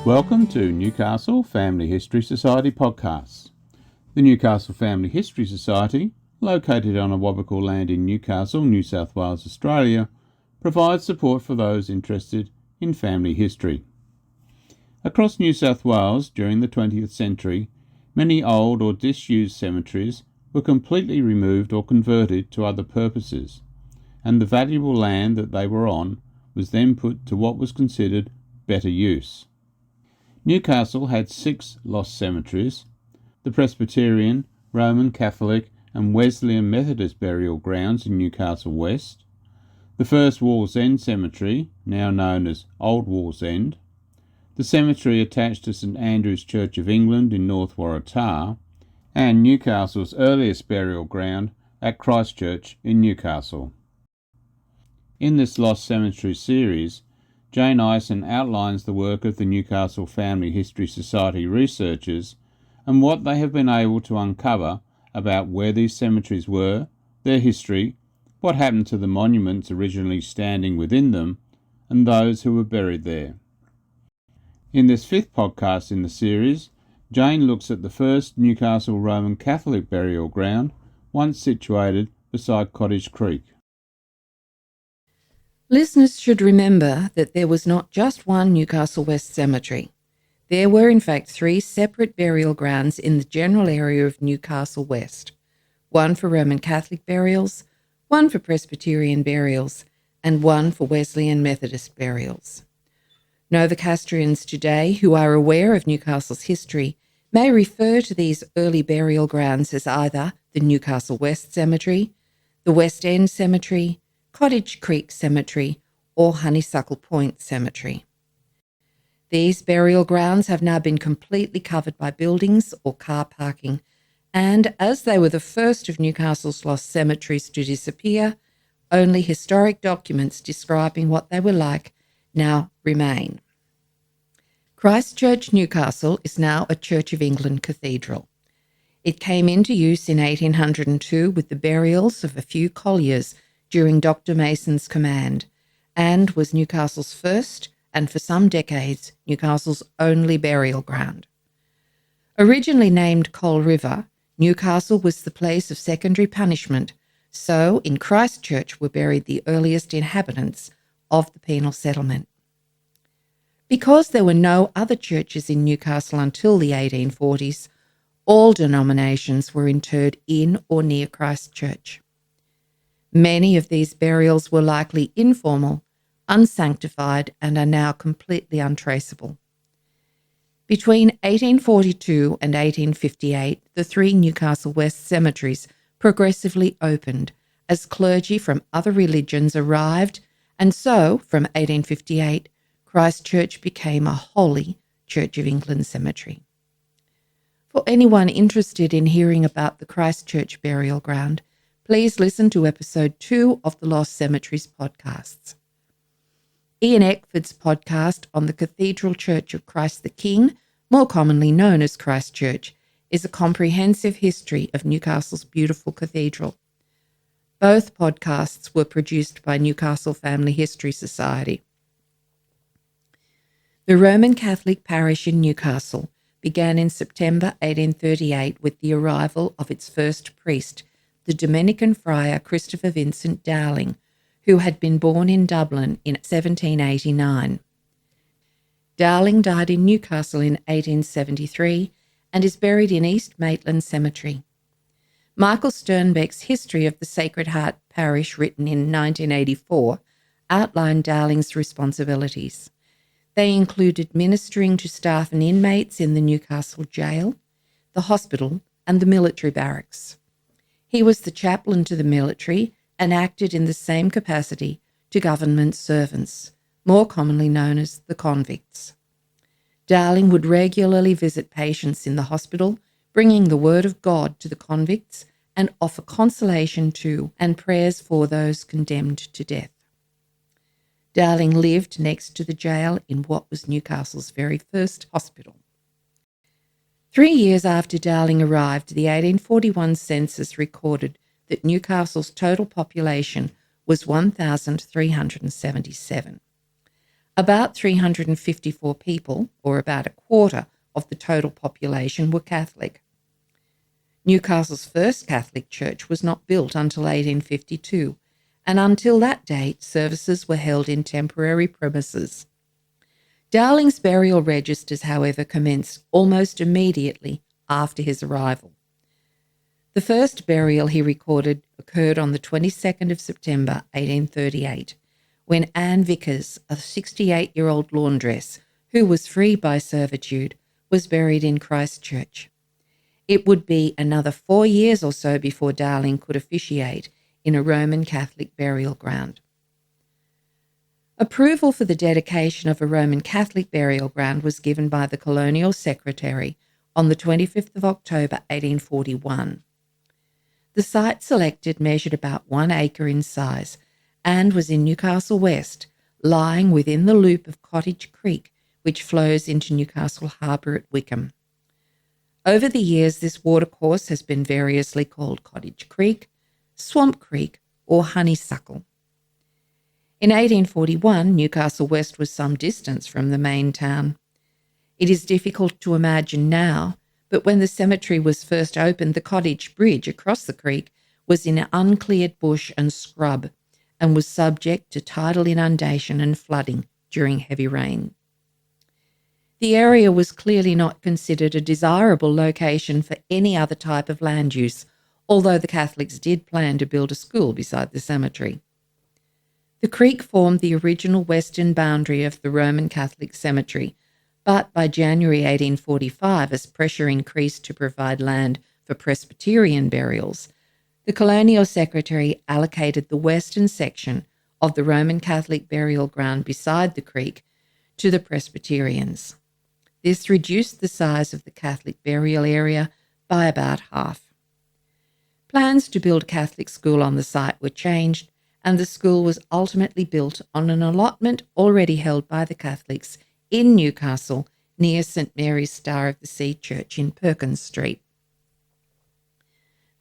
Welcome to Newcastle Family History Society podcasts. The Newcastle Family History Society, located on Awabakal land in Newcastle, New South Wales, Australia, provides support for those interested in family history. Across New South Wales during the 20th century, many old or disused cemeteries were completely removed or converted to other purposes, and the valuable land that they were on was then put to what was considered better use. Newcastle had 6 lost cemeteries: the Presbyterian, Roman Catholic and Wesleyan Methodist burial grounds in Newcastle West, the first Wallsend Cemetery, now known as Old Wallsend, the cemetery attached to St Andrew's Church of England in North Waratah, and Newcastle's earliest burial ground at Christchurch in Newcastle. In this Lost Cemetery series, Jane Ison outlines the work of the Newcastle Family History Society researchers and what they have been able to uncover about where these cemeteries were, their history, what happened to the monuments originally standing within them, and those who were buried there. In this 5th podcast in the series, Jane looks at the first Newcastle Roman Catholic burial ground, once situated beside Cottage Creek. Listeners should remember that there was not just one Newcastle West cemetery. There were in fact 3 separate burial grounds in the general area of Newcastle West, one for Roman Catholic burials, one for Presbyterian burials, and one for Wesleyan Methodist burials. Novocastrians today who are aware of Newcastle's history may refer to these early burial grounds as either the Newcastle West Cemetery, the West End Cemetery, Cottage Creek Cemetery, or Honeysuckle Point Cemetery. These burial grounds have now been completely covered by buildings or car parking, and as they were the first of Newcastle's lost cemeteries to disappear, only historic documents describing what they were like now remain. Christchurch, Newcastle is now a Church of England cathedral. It came into use in 1802 with the burials of a few colliers during Dr. Mason's command, and was Newcastle's first, and for some decades, Newcastle's only burial ground. Originally named Coal River, Newcastle was the place of secondary punishment, so in Christchurch were buried the earliest inhabitants of the penal settlement. Because there were no other churches in Newcastle until the 1840s, all denominations were interred in or near Christchurch. Many of these burials were likely informal, unsanctified, and are now completely untraceable. Between 1842 and 1858, the 3 Newcastle West cemeteries progressively opened as clergy from other religions arrived, and so, from 1858, Christchurch became a wholly Church of England cemetery. For anyone interested in hearing about the Christchurch burial ground, please listen to episode 2 of the Lost Cemeteries podcasts. Ian Eckford's podcast on the Cathedral Church of Christ the King, more commonly known as Christchurch, is a comprehensive history of Newcastle's beautiful cathedral. Both podcasts were produced by Newcastle Family History Society. The Roman Catholic parish in Newcastle began in September 1838 with the arrival of its first priest, the Dominican friar Christopher Vincent Dowling, who had been born in Dublin in 1789. Dowling died in Newcastle in 1873 and is buried in East Maitland Cemetery. Michael Sternbeck's History of the Sacred Heart Parish, written in 1984, outlined Dowling's responsibilities. They included ministering to staff and inmates in the Newcastle jail, the hospital, and the military barracks. He was the chaplain to the military and acted in the same capacity to government servants, more commonly known as the convicts. Dowling would regularly visit patients in the hospital, bringing the word of God to the convicts and offer consolation to and prayers for those condemned to death. Dowling lived next to the jail in what was Newcastle's very first hospital. 3 years after Dowling arrived, the 1841 census recorded that Newcastle's total population was 1,377. About 354 people, or about a quarter of the total population, were Catholic. Newcastle's first Catholic church was not built until 1852, and until that date, services were held in temporary premises. Dowling's burial registers, however, commenced almost immediately after his arrival. The first burial he recorded occurred on the 22nd of September 1838, when Anne Vickers, a 68-year-old laundress who was freed by servitude, was buried in Christchurch. It would be another 4 years or so before Dowling could officiate in a Roman Catholic burial ground. Approval for the dedication of a Roman Catholic burial ground was given by the Colonial Secretary on the 25th of October 1841. The site selected measured about 1 acre in size and was in Newcastle West, lying within the loop of Cottage Creek, which flows into Newcastle Harbour at Wickham. Over the years, this watercourse has been variously called Cottage Creek, Swamp Creek, or Honeysuckle. In 1841, Newcastle West was some distance from the main town. It is difficult to imagine now, but when the cemetery was first opened, the cottage bridge across the creek was in uncleared bush and scrub and was subject to tidal inundation and flooding during heavy rain. The area was clearly not considered a desirable location for any other type of land use, although the Catholics did plan to build a school beside the cemetery. The creek formed the original western boundary of the Roman Catholic cemetery, but by January 1845, as pressure increased to provide land for Presbyterian burials, the Colonial Secretary allocated the western section of the Roman Catholic burial ground beside the creek to the Presbyterians. This reduced the size of the Catholic burial area by about half. Plans to build a Catholic school on the site were changed, and the school was ultimately built on an allotment already held by the Catholics in Newcastle near St Mary's Star of the Sea Church in Perkins Street.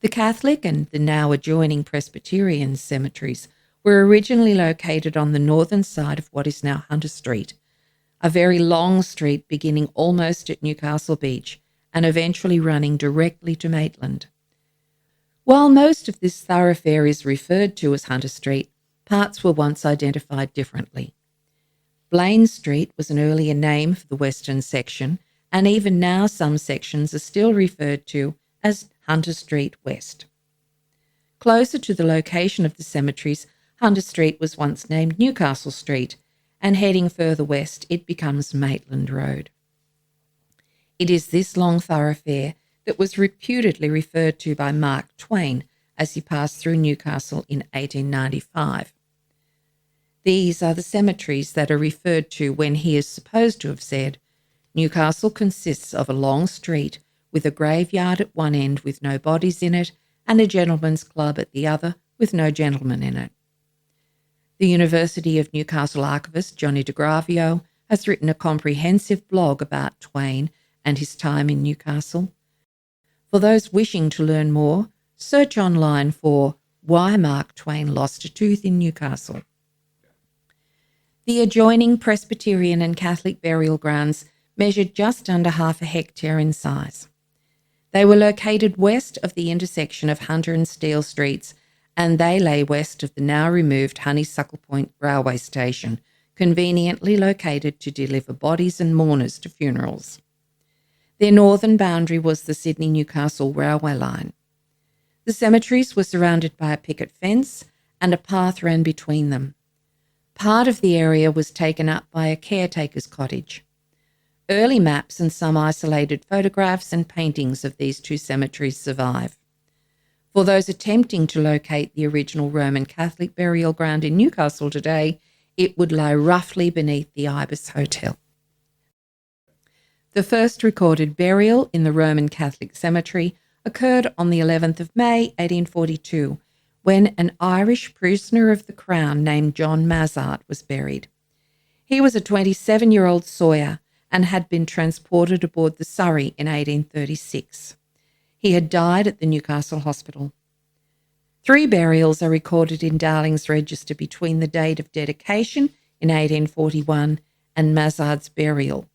The Catholic and the now adjoining Presbyterian cemeteries were originally located on the northern side of what is now Hunter Street, a very long street beginning almost at Newcastle Beach and eventually running directly to Maitland. While most of this thoroughfare is referred to as Hunter Street, parts were once identified differently. Blaine Street was an earlier name for the western section, and even now some sections are still referred to as Hunter Street West. Closer to the location of the cemeteries, Hunter Street was once named Newcastle Street, and heading further west it becomes Maitland Road. It is this long thoroughfare that was reputedly referred to by Mark Twain as he passed through Newcastle in 1895. These are the cemeteries that are referred to when he is supposed to have said, "Newcastle consists of a long street with a graveyard at one end with no bodies in it and a gentleman's club at the other with no gentlemen in it." The University of Newcastle archivist Johnny DeGravio has written a comprehensive blog about Twain and his time in Newcastle. For those wishing to learn more, search online for "Why Mark Twain Lost a Tooth in Newcastle." The adjoining Presbyterian and Catholic burial grounds measured just under half a hectare in size. They were located west of the intersection of Hunter and Steele Streets, and they lay west of the now removed Honeysuckle Point railway station, conveniently located to deliver bodies and mourners to funerals. Their northern boundary was the Sydney-Newcastle railway line. The cemeteries were surrounded by a picket fence, and a path ran between them. Part of the area was taken up by a caretaker's cottage. Early maps and some isolated photographs and paintings of these two cemeteries survive. For those attempting to locate the original Roman Catholic burial ground in Newcastle today, it would lie roughly beneath the Ibis Hotel. The first recorded burial in the Roman Catholic cemetery occurred on the 11th of May, 1842, when an Irish prisoner of the Crown named John Mazart was buried. He was a 27-year-old sawyer and had been transported aboard the Surrey in 1836. He had died at the Newcastle Hospital. 3 burials are recorded in Dowling's register between the date of dedication in 1841 and Mazard's burial,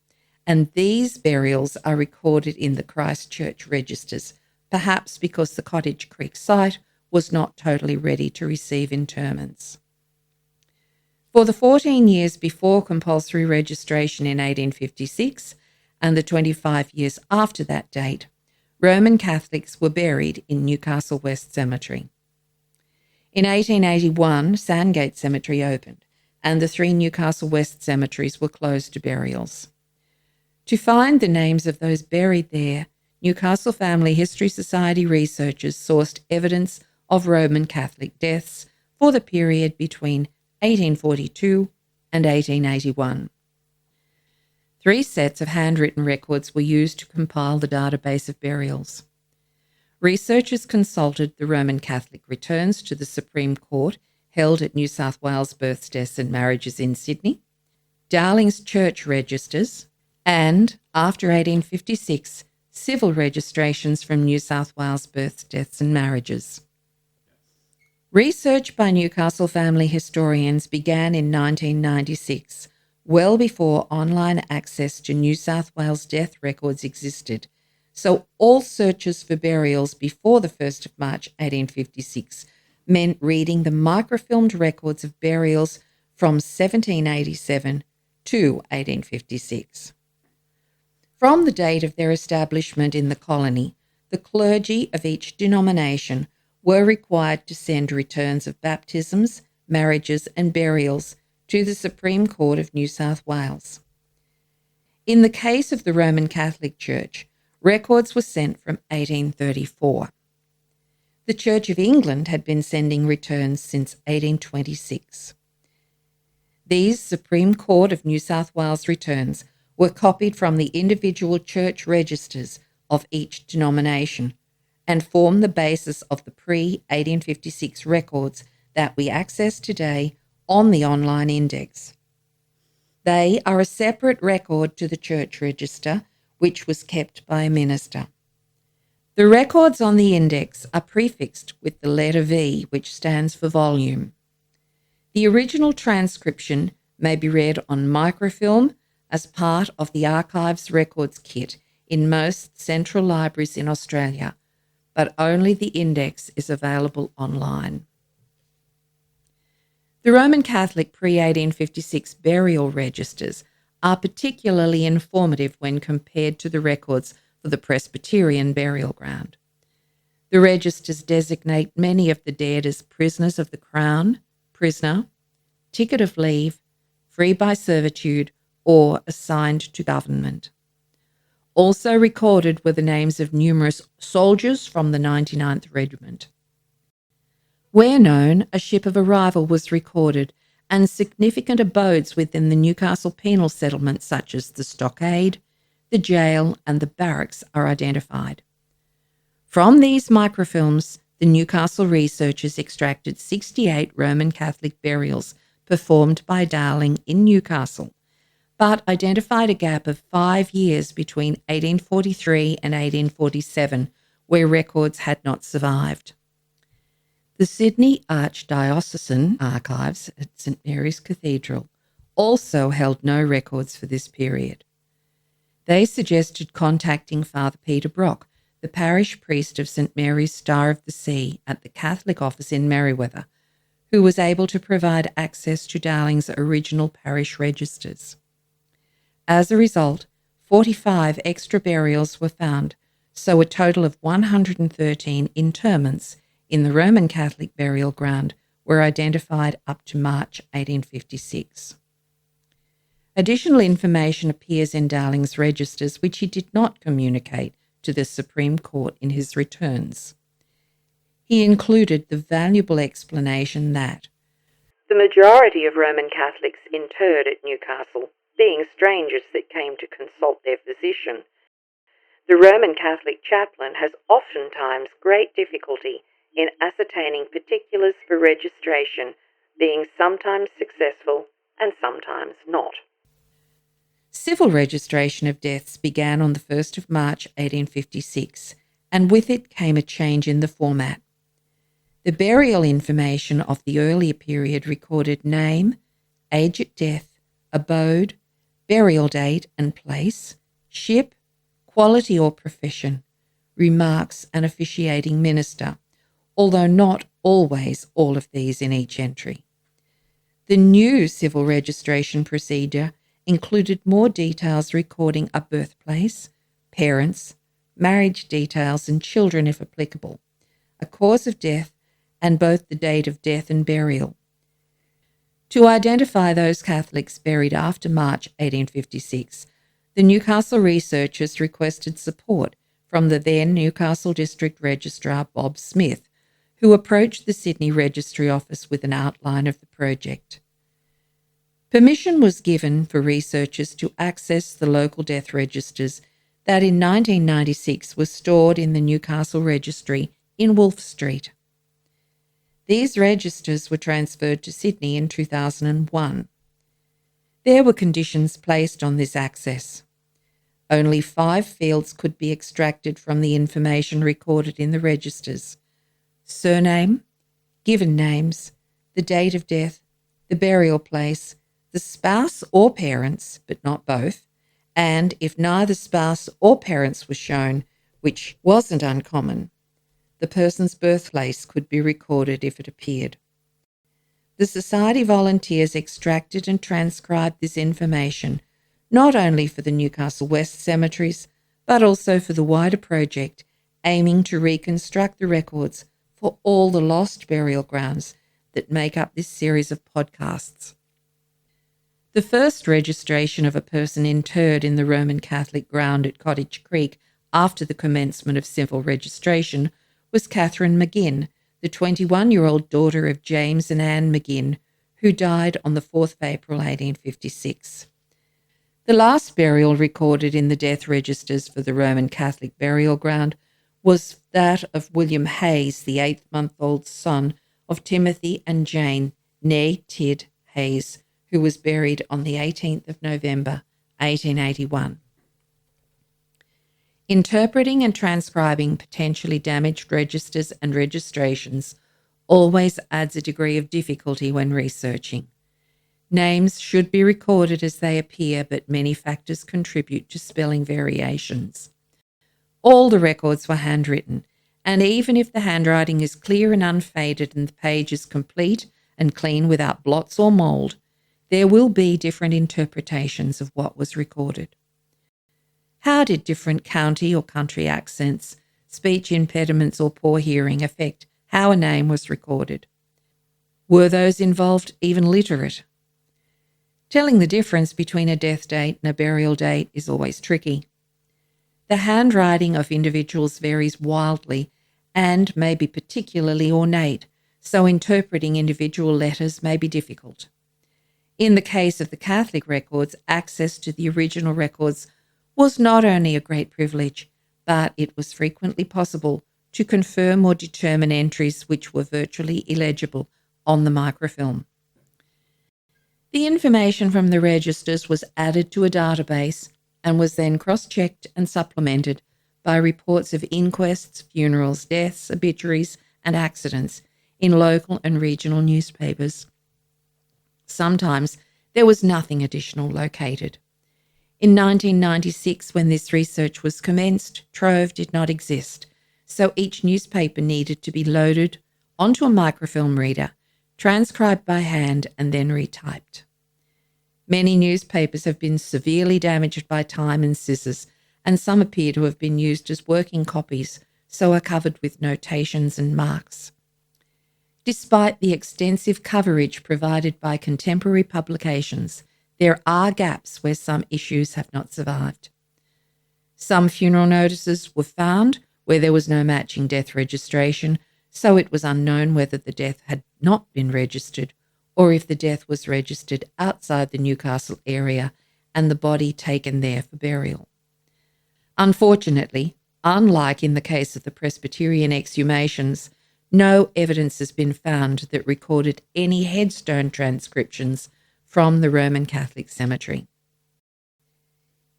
and these burials are recorded in the Christchurch registers, perhaps because the Cottage Creek site was not totally ready to receive interments. For the 14 years before compulsory registration in 1856 and the 25 years after that date, Roman Catholics were buried in Newcastle West Cemetery. In 1881, Sandgate Cemetery opened, and the 3 Newcastle West cemeteries were closed to burials. To find the names of those buried there, Newcastle Family History Society researchers sourced evidence of Roman Catholic deaths for the period between 1842 and 1881. 3 sets of handwritten records were used to compile the database of burials. Researchers consulted the Roman Catholic returns to the Supreme Court held at New South Wales Births, Deaths and Marriages in Sydney, Darling's church registers, and, after 1856, civil registrations from New South Wales Births, Deaths and Marriages. Research by Newcastle family historians began in 1996, well before online access to New South Wales death records existed, so all searches for burials before the 1st of March 1856 meant reading the microfilmed records of burials from 1787 to 1856. From the date of their establishment in the colony, the clergy of each denomination were required to send returns of baptisms, marriages and burials to the Supreme Court of New South Wales. In the case of the Roman Catholic Church, records were sent from 1834. The Church of England had been sending returns since 1826. These Supreme Court of New South Wales returns were copied from the individual church registers of each denomination and form the basis of the pre-1856 records that we access today on the online index. They are a separate record to the church register, which was kept by a minister. The records on the index are prefixed with the letter V, which stands for volume. The original transcription may be read on microfilm as part of the Archives Records Kit in most central libraries in Australia, but only the index is available online. The Roman Catholic pre-1856 burial registers are particularly informative when compared to the records for the Presbyterian burial ground. The registers designate many of the dead as prisoners of the Crown, prisoner, ticket of leave, free by servitude, or assigned to government. Also recorded were the names of numerous soldiers from the 99th Regiment. Where known, a ship of arrival was recorded, and significant abodes within the Newcastle penal settlement such as the stockade, the jail and the barracks are identified. From these microfilms, the Newcastle researchers extracted 68 Roman Catholic burials performed by Darling in Newcastle, but identified a gap of 5 years between 1843 and 1847 where records had not survived. The Sydney Archdiocesan Archives at St Mary's Cathedral also held no records for this period. They suggested contacting Father Peter Brock, the parish priest of St Mary's Star of the Sea at the Catholic office in Merewether, who was able to provide access to Darling's original parish registers. As a result, 45 extra burials were found, so a total of 113 interments in the Roman Catholic burial ground were identified up to March 1856. Additional information appears in Darling's registers, which he did not communicate to the Supreme Court in his returns. He included the valuable explanation that the majority of Roman Catholics interred at Newcastle, being strangers that came to consult their physician, the Roman Catholic chaplain has oftentimes great difficulty in ascertaining particulars for registration, being sometimes successful and sometimes not. Civil registration of deaths began on the 1st of March 1856, and with it came a change in the format. The burial information of the earlier period recorded name, age at death, abode, burial date and place, ship, quality or profession, remarks an officiating minister, although not always all of these in each entry. The new civil registration procedure included more details recording a birthplace, parents, marriage details and children if applicable, a cause of death, and both the date of death and burial. To identify those Catholics buried after March 1856, the Newcastle researchers requested support from the then Newcastle District Registrar Bob Smith, who approached the Sydney Registry Office with an outline of the project. Permission was given for researchers to access the local death registers that in 1996 were stored in the Newcastle Registry in Wolfe Street. These registers were transferred to Sydney in 2001. There were conditions placed on this access. Only 5 fields could be extracted from the information recorded in the registers: surname, given names, the date of death, the burial place, the spouse or parents, but not both, and if neither spouse or parents was shown, which wasn't uncommon, the person's birthplace could be recorded if it appeared. The Society volunteers extracted and transcribed this information, not only for the Newcastle West cemeteries, but also for the wider project, aiming to reconstruct the records for all the lost burial grounds that make up this series of podcasts. The first registration of a person interred in the Roman Catholic ground at Cottage Creek after the commencement of civil registration was Catherine McGinn, the 21-year-old daughter of James and Anne McGinn, who died on the 4th of April 1856. The last burial recorded in the death registers for the Roman Catholic burial ground was that of William Hayes, the 8-month-old son of Timothy and Jane, née Tid Hayes, who was buried on the 18th of November, 1881. Interpreting and transcribing potentially damaged registers and registrations always adds a degree of difficulty when researching. Names should be recorded as they appear, but many factors contribute to spelling variations. All the records were handwritten, and even if the handwriting is clear and unfaded and the page is complete and clean without blots or mould, there will be different interpretations of what was recorded. How did different county or country accents, speech impediments or poor hearing affect how a name was recorded? Were those involved even literate? Telling the difference between a death date and a burial date is always tricky. The handwriting of individuals varies wildly and may be particularly ornate, so interpreting individual letters may be difficult. In the case of the Catholic records, access to the original records was not only a great privilege, but it was frequently possible to confirm or determine entries which were virtually illegible on the microfilm. The information from the registers was added to a database and was then cross-checked and supplemented by reports of inquests, funerals, deaths, obituaries, and accidents in local and regional newspapers. Sometimes there was nothing additional located. In 1996, when this research was commenced, Trove did not exist, so each newspaper needed to be loaded onto a microfilm reader, transcribed by hand, and then retyped. Many newspapers have been severely damaged by time and scissors, and some appear to have been used as working copies, so are covered with notations and marks. Despite the extensive coverage provided by contemporary publications, there are gaps where some issues have not survived. Some funeral notices were found where there was no matching death registration, so it was unknown whether the death had not been registered or if the death was registered outside the Newcastle area and the body taken there for burial. Unfortunately, unlike in the case of the Presbyterian exhumations, no evidence has been found that recorded any headstone transcriptions from the Roman Catholic cemetery.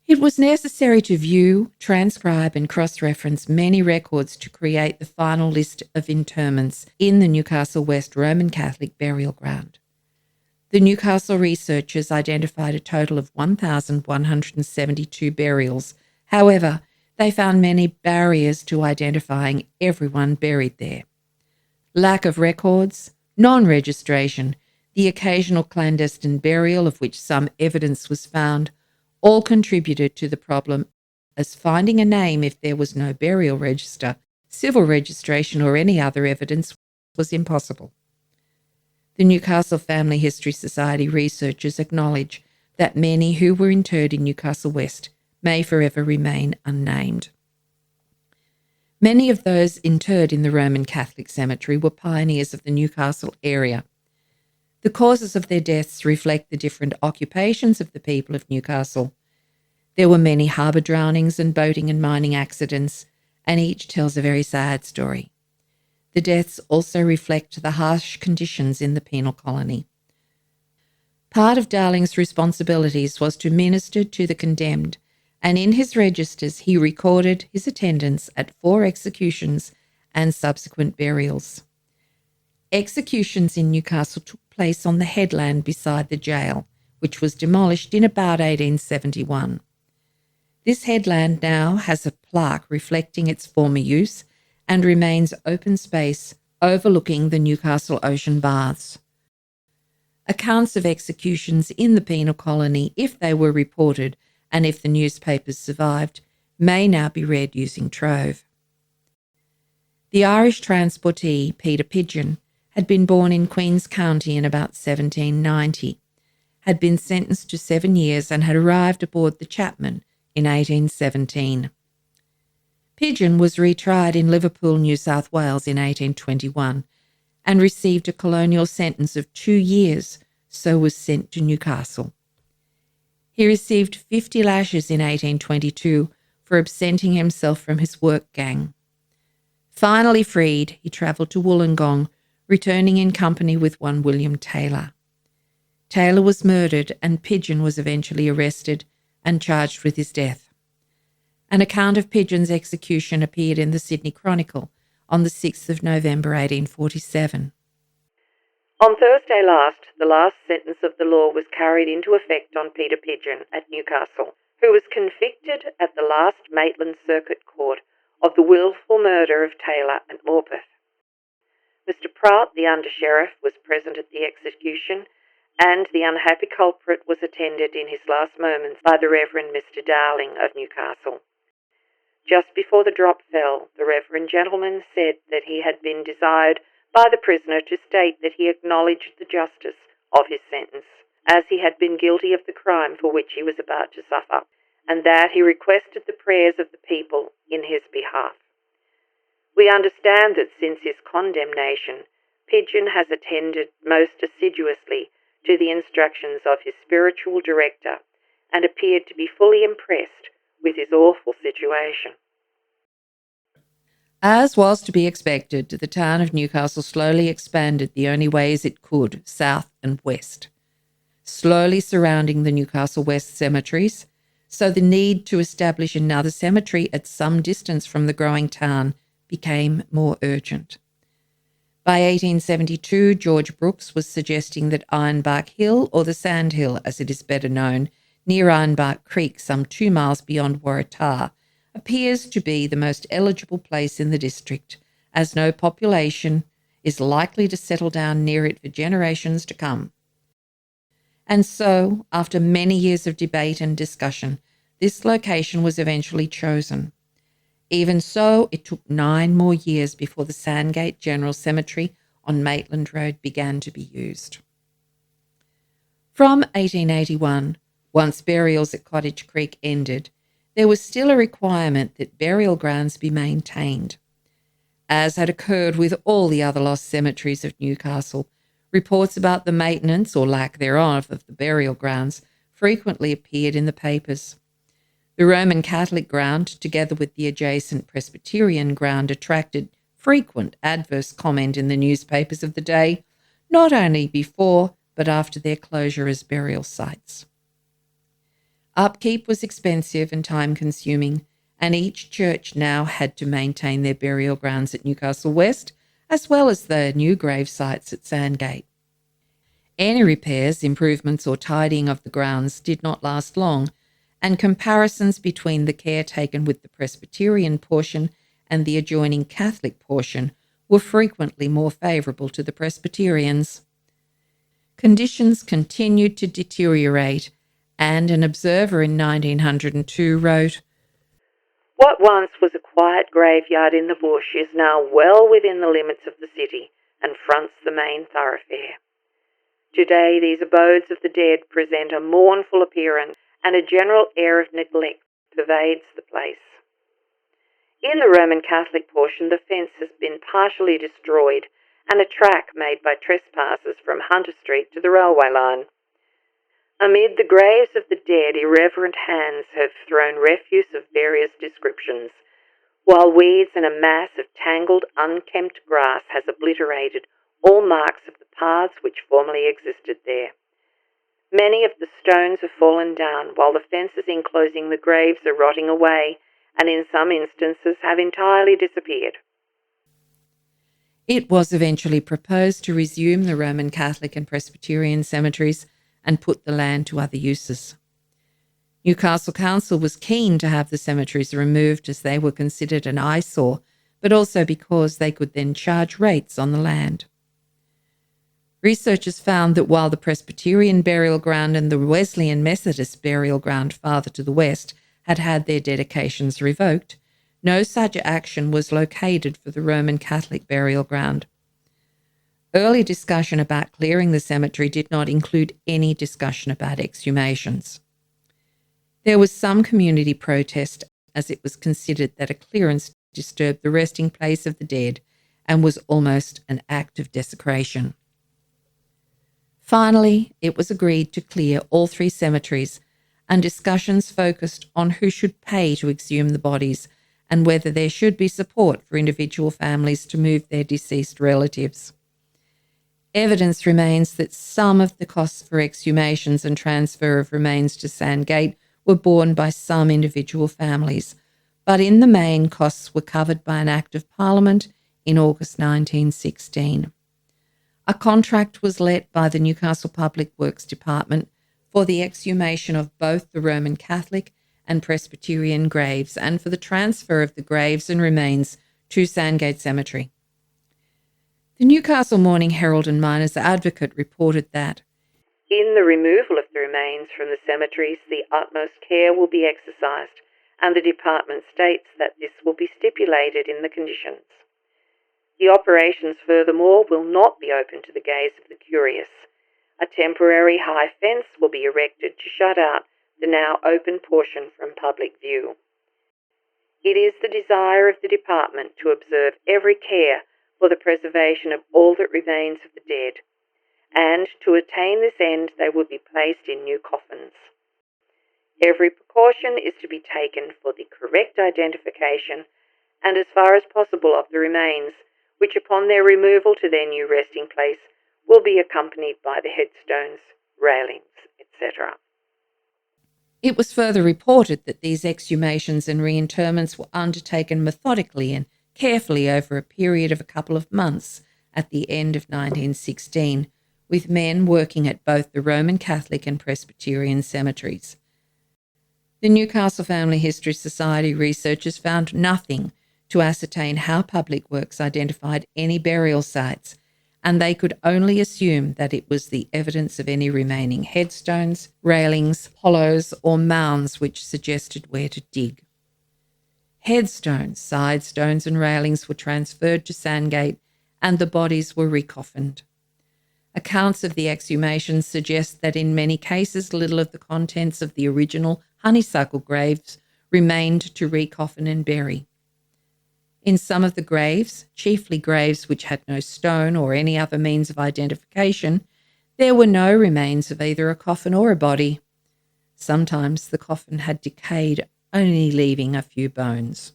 It was necessary to view, transcribe and cross-reference many records to create the final list of interments in the Newcastle West Roman Catholic burial ground. The Newcastle researchers identified a total of 1,172 burials. However, they found many barriers to identifying everyone buried there. Lack of records, non-registration, the occasional clandestine burial of which some evidence was found, all contributed to the problem, as finding a name if there was no burial register, civil registration or any other evidence was impossible. The Newcastle Family History Society researchers acknowledge that many who were interred in Newcastle West may forever remain unnamed. Many of those interred in the Roman Catholic cemetery were pioneers of the Newcastle area. The causes of their deaths reflect the different occupations of the people of Newcastle. There were many harbour drownings and boating and mining accidents, and each tells a very sad story. The deaths also reflect the harsh conditions in the penal colony. Part of Darling's responsibilities was to minister to the condemned, and in his registers he recorded his attendance at 4 executions and subsequent burials. Executions in Newcastle took place on the headland beside the jail, which was demolished in about 1871. This headland now has a plaque reflecting its former use and remains open space overlooking the Newcastle Ocean Baths. Accounts of executions in the penal colony, if they were reported and if the newspapers survived, may now be read using Trove. The Irish transportee Peter Pidgeon had been born in Queen's County in about 1790, had been sentenced to 7 years and had arrived aboard the Chapman in 1817. Pidgeon was retried in Liverpool, New South Wales in 1821 and received a colonial sentence of 2 years, so was sent to Newcastle. He received 50 lashes in 1822 for absenting himself from his work gang. Finally freed, he travelled to Wollongong, returning in company with one William Taylor. Taylor was murdered and Pidgeon was eventually arrested and charged with his death. An account of Pidgeon's execution appeared in the Sydney Chronicle on the 6th of November 1847. On Thursday last, the last sentence of the law was carried into effect on Peter Pidgeon at Newcastle, who was convicted at the last Maitland Circuit Court of the wilful murder of Taylor and Morpeth. Mr. Pratt, the Under-Sheriff, was present at the execution, and the unhappy culprit was attended in his last moments by the Reverend Mr. Darling of Newcastle. Just before the drop fell, the Reverend gentleman said that he had been desired by the prisoner to state that he acknowledged the justice of his sentence, as he had been guilty of the crime for which he was about to suffer, and that he requested the prayers of the people in his behalf. We understand that since his condemnation, Pidgeon has attended most assiduously to the instructions of his spiritual director and appeared to be fully impressed with his awful situation. As was to be expected, the town of Newcastle slowly expanded the only ways it could, south and west, slowly surrounding the Newcastle West cemeteries, so the need to establish another cemetery at some distance from the growing town became more urgent. By 1872, George Brooks was suggesting that Ironbark Hill, or the Sand Hill as it is better known, near Ironbark Creek, some 2 miles beyond Waratah, appears to be the most eligible place in the district, as no population is likely to settle down near it for generations to come. And so, after many years of debate and discussion, this location was eventually chosen. Even so, it took 9 more years before the Sandgate General Cemetery on Maitland Road began to be used. From 1881, once burials at Cottage Creek ended, there was still a requirement that burial grounds be maintained. As had occurred with all the other lost cemeteries of Newcastle, reports about the maintenance or lack thereof of the burial grounds frequently appeared in the papers. The Roman Catholic ground, together with the adjacent Presbyterian ground, attracted frequent adverse comment in the newspapers of the day, not only before but after their closure as burial sites. Upkeep was expensive and time-consuming, and each church now had to maintain their burial grounds at Newcastle West, as well as the new grave sites at Sandgate. Any repairs, improvements, or tidying of the grounds did not last long, and comparisons between the care taken with the Presbyterian portion and the adjoining Catholic portion were frequently more favourable to the Presbyterians. Conditions continued to deteriorate, and an observer in 1902 wrote, "What once was a quiet graveyard in the bush is now well within the limits of the city and fronts the main thoroughfare. Today these abodes of the dead present a mournful appearance, and a general air of neglect pervades the place. In the Roman Catholic portion, the fence has been partially destroyed and a track made by trespassers from Hunter Street to the railway line. Amid the graves of the dead, irreverent hands have thrown refuse of various descriptions, while weeds and a mass of tangled, unkempt grass has obliterated all marks of the paths which formerly existed there. Many of the stones have fallen down, while the fences enclosing the graves are rotting away, and in some instances have entirely disappeared." It was eventually proposed to resume the Roman Catholic and Presbyterian cemeteries and put the land to other uses. Newcastle Council was keen to have the cemeteries removed as they were considered an eyesore, but also because they could then charge rates on the land. Researchers found that while the Presbyterian burial ground and the Wesleyan Methodist burial ground farther to the west had had their dedications revoked, no such action was located for the Roman Catholic burial ground. Early discussion about clearing the cemetery did not include any discussion about exhumations. There was some community protest, as it was considered that a clearance disturbed the resting place of the dead and was almost an act of desecration. Finally, it was agreed to clear all three cemeteries, and discussions focused on who should pay to exhume the bodies and whether there should be support for individual families to move their deceased relatives. Evidence remains that some of the costs for exhumations and transfer of remains to Sandgate were borne by some individual families, but in the main costs were covered by an Act of Parliament in August 1916. A contract was let by the Newcastle Public Works Department for the exhumation of both the Roman Catholic and Presbyterian graves and for the transfer of the graves and remains to Sandgate Cemetery. The Newcastle Morning Herald and Miners Advocate reported that, "In the removal of the remains from the cemeteries, the utmost care will be exercised, and the department states that this will be stipulated in the conditions. The operations, furthermore, will not be open to the gaze of the curious. A temporary high fence will be erected to shut out the now open portion from public view. It is the desire of the department to observe every care for the preservation of all that remains of the dead, and to attain this end they will be placed in new coffins. Every precaution is to be taken for the correct identification and as far as possible of the remains, which upon their removal to their new resting place will be accompanied by the headstones, railings, etc." It was further reported that these exhumations and reinterments were undertaken methodically and carefully over a period of a couple of months at the end of 1916, with men working at both the Roman Catholic and Presbyterian cemeteries. The Newcastle Family History Society researchers found nothing to ascertain how Public Works identified any burial sites, and they could only assume that it was the evidence of any remaining headstones, railings, hollows, or mounds which suggested where to dig. Headstones, side stones, and railings were transferred to Sandgate, and the bodies were recoffined. Accounts of the exhumations suggest that in many cases little of the contents of the original honeysuckle graves remained to recoffin and bury. In some of the graves, chiefly graves which had no stone or any other means of identification, there were no remains of either a coffin or a body. Sometimes the coffin had decayed, only leaving a few bones.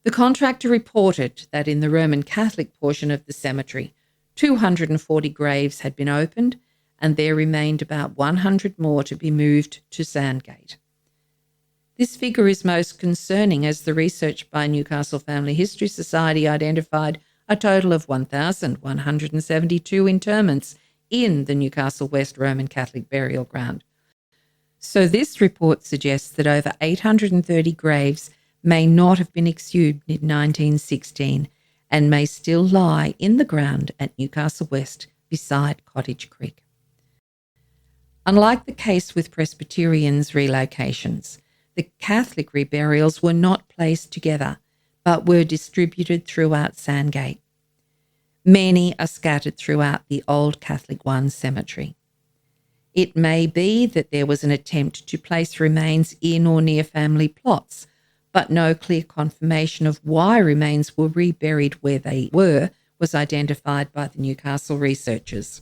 The contractor reported that in the Roman Catholic portion of the cemetery, 240 graves had been opened, and there remained about 100 more to be moved to Sandgate. This figure is most concerning as the research by Newcastle Family History Society identified a total of 1,172 interments in the Newcastle West Roman Catholic burial ground. So this report suggests that over 830 graves may not have been exhumed in 1916 and may still lie in the ground at Newcastle West beside Cottage Creek. Unlike the case with Presbyterians' relocations, the Catholic reburials were not placed together, but were distributed throughout Sandgate. Many are scattered throughout the old Catholic One cemetery. It may be that there was an attempt to place remains in or near family plots, but no clear confirmation of why remains were reburied where they were was identified by the Newcastle researchers.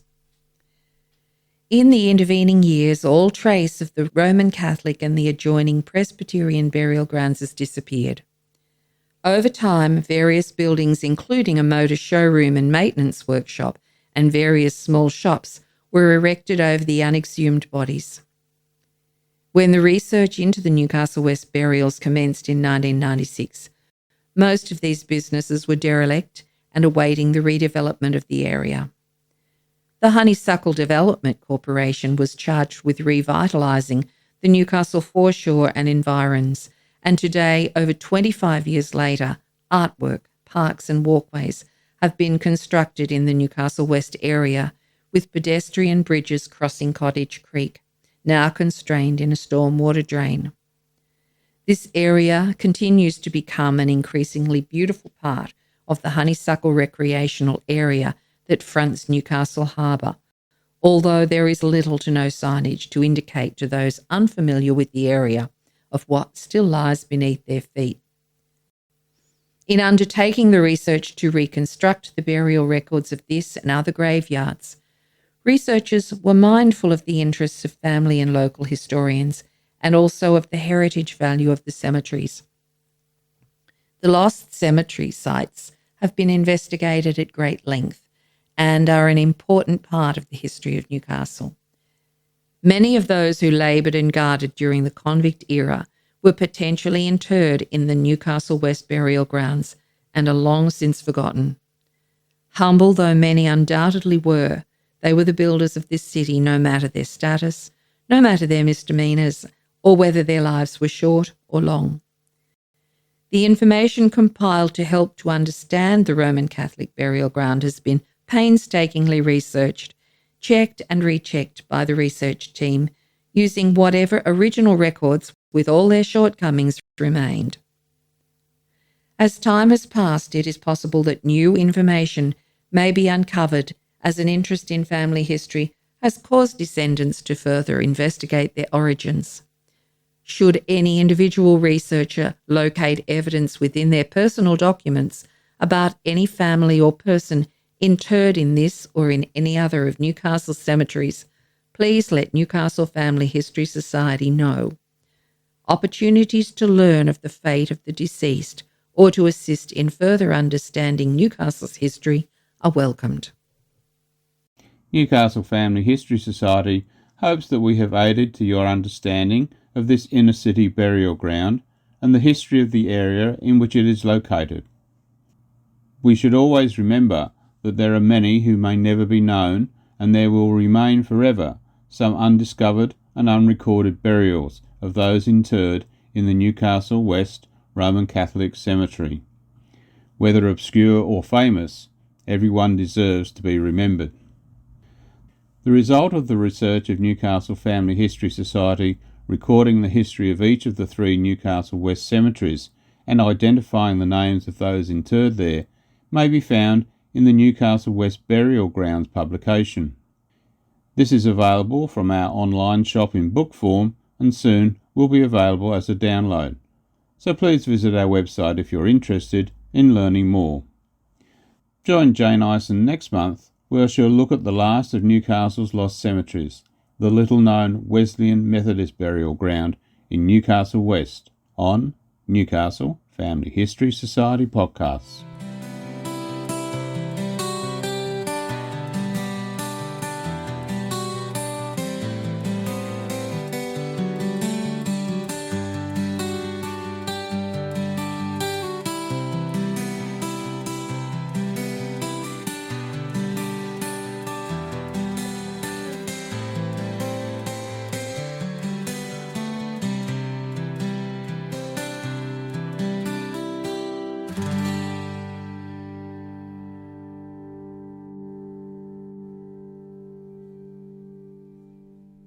In the intervening years, all trace of the Roman Catholic and the adjoining Presbyterian burial grounds has disappeared. Over time, various buildings, including a motor showroom and maintenance workshop, and various small shops, were erected over the unexhumed bodies. When the research into the Newcastle West burials commenced in 1996, most of these businesses were derelict and awaiting the redevelopment of the area. The Honeysuckle Development Corporation was charged with revitalising the Newcastle foreshore and environs, and today, over 25 years later, artwork, parks and walkways have been constructed in the Newcastle West area, with pedestrian bridges crossing Cottage Creek, now constrained in a stormwater drain. This area continues to become an increasingly beautiful part of the Honeysuckle recreational area that fronts Newcastle Harbour, although there is little to no signage to indicate to those unfamiliar with the area of what still lies beneath their feet. In undertaking the research to reconstruct the burial records of this and other graveyards, researchers were mindful of the interests of family and local historians and also of the heritage value of the cemeteries. The lost cemetery sites have been investigated at great length and are an important part of the history of Newcastle. Many of those who laboured and guarded during the convict era were potentially interred in the Newcastle West burial grounds and are long since forgotten. Humble though many undoubtedly were, they were the builders of this city, no matter their status, no matter their misdemeanours, or whether their lives were short or long. The information compiled to help to understand the Roman Catholic burial ground has been painstakingly researched, checked and rechecked by the research team, using whatever original records with all their shortcomings remained. As time has passed, it is possible that new information may be uncovered as an interest in family history has caused descendants to further investigate their origins. Should any individual researcher locate evidence within their personal documents about any family or person interred in this or in any other of Newcastle's cemeteries, please let Newcastle Family History Society know. Opportunities to learn of the fate of the deceased or to assist in further understanding Newcastle's history are welcomed. Newcastle Family History Society hopes that we have aided to your understanding of this inner city burial ground and the history of the area in which it is located. We should always remember that there are many who may never be known, and there will remain forever some undiscovered and unrecorded burials of those interred in the Newcastle West Roman Catholic Cemetery. Whether obscure or famous, everyone deserves to be remembered. The result of the research of Newcastle Family History Society recording the history of each of the 3 Newcastle West cemeteries and identifying the names of those interred there may be found in the Newcastle West Burial Grounds publication. This is available from our online shop in book form and soon will be available as a download. So please visit our website if you're interested in learning more. Join Jane Ison next month where she'll look at the last of Newcastle's lost cemeteries, the little-known Wesleyan Methodist burial ground in Newcastle West, on Newcastle Family History Society podcasts.